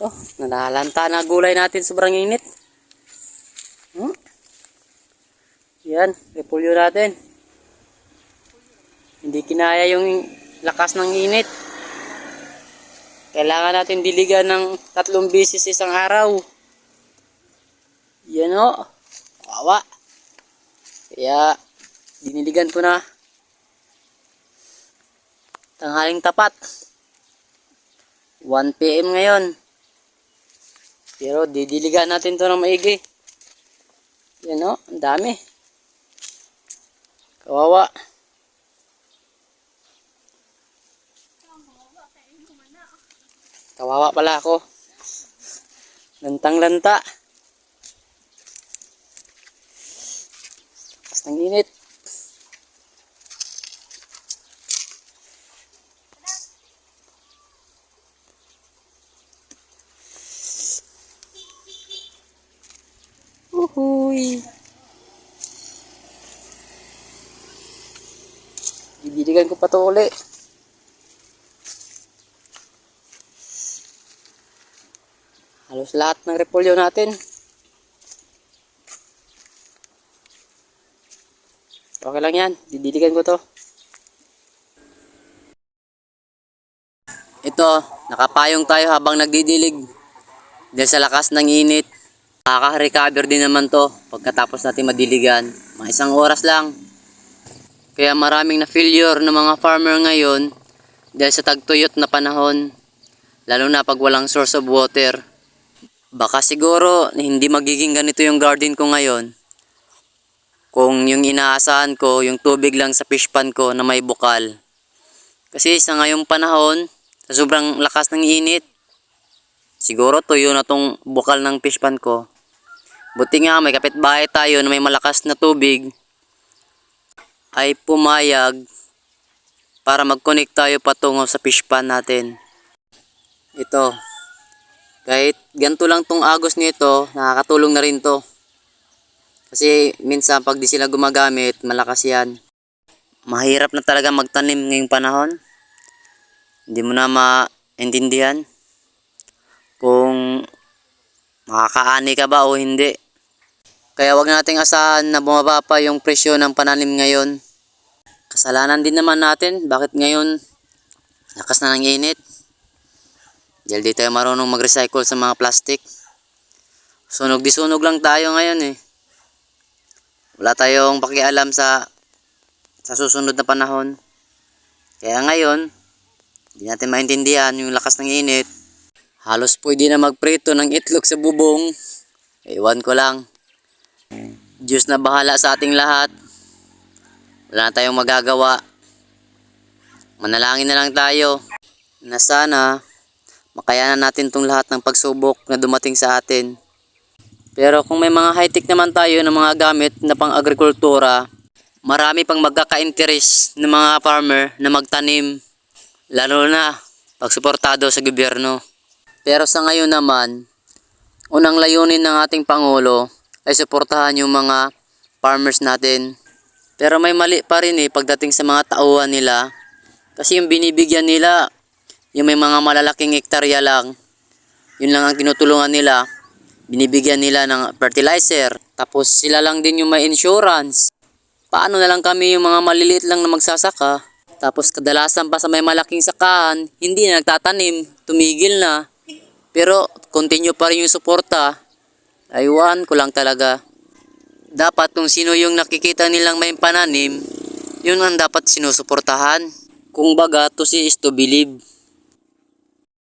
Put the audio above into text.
Oh, nalalanta na gulay natin, sobrang init. Yan, repolyo natin. Hindi kinaya yung lakas ng init. Kailangan natin diligan ng 3 beses isang araw. Yan o. Kawawa. Kaya, diniligan ko na. Tanghaling tapat. 1 PM ngayon. Pero didiligan natin to ng maigi. Yan o, ang dami. Kawawa. Kawawa pala ako. Lantang-lanta. Lakas ng init. Uhuy. Didiligan ko pa to uli. Halos lahat ng repolyo natin. Okay lang yan. Didiligan ko to. Ito, nakapayong tayo habang nagdidilig. Dahil sa lakas ng init. Nakaka-recover din naman to pagkatapos natin madiligan. Mga 1 oras lang. Kaya maraming na-failure ng mga farmer ngayon dahil sa tagtuyot na panahon. Lalo na pag walang source of water. Baka siguro hindi magiging ganito yung garden ko ngayon. Kung yung inaasahan ko, yung tubig lang sa fish pan ko na may bukal. Kasi sa ngayong panahon, sa sobrang lakas ng init, siguro tuyo na tong bukal ng fish pan ko. Buti nga may kapitbahay tayo na may malakas na tubig ay pumayag para mag-connect tayo patungo sa fish pan natin. Ito. Kahit ganito lang tong agos nito, nakakatulong na rin to. Kasi minsan pag di sila gumagamit, malakas yan. Mahirap na talaga magtanim ngayong panahon. Hindi mo na maintindihan kung makakaani ka ba o hindi. Kaya wag nating asahan na bumaba pa yung presyo ng pananim ngayon. Kasalanan din naman natin, bakit ngayon lakas na ng init. Dahil di tayo marunong mag-recycle sa mga plastic. Sunog di sunog lang tayo ngayon eh. Wala tayong pakialam sa susunod na panahon. Kaya ngayon, hindi natin maintindihan yung lakas ng init. Halos pwede na magprito ng itlog sa bubong. Ewan ko lang. Diyos na bahala sa ating lahat. Wala na tayong magagawa. Manalangin na lang tayo na sana makayanan natin tong lahat ng pagsubok na dumating sa atin. Pero kung may mga high-tech naman tayo ng mga gamit na pang-agrikultura, marami pang magkaka-interest ng mga farmer na magtanim. Lalo na pagsuportado sa gobyerno. Pero sa ngayon naman, unang layunin ng ating Pangulo ay suportahan yung mga farmers natin. Pero may mali pa rin pagdating sa mga tauhan nila. Kasi yung binibigyan nila, yung may mga malalaking hektarya lang, yun lang ang tinutulungan nila. Binibigyan nila ng fertilizer. Tapos sila lang din yung may insurance. Paano na lang kami yung mga maliliit lang na magsasaka? Tapos kadalasan pa sa may malaking sakahan, hindi na nagtatanim, tumigil na. Pero continue pa rin yung suporta. Aywan ko lang talaga. Dapat kung sino yung nakikita nilang may pananim, yun ang dapat sinusuportahan. Kung baga, to see is to believe.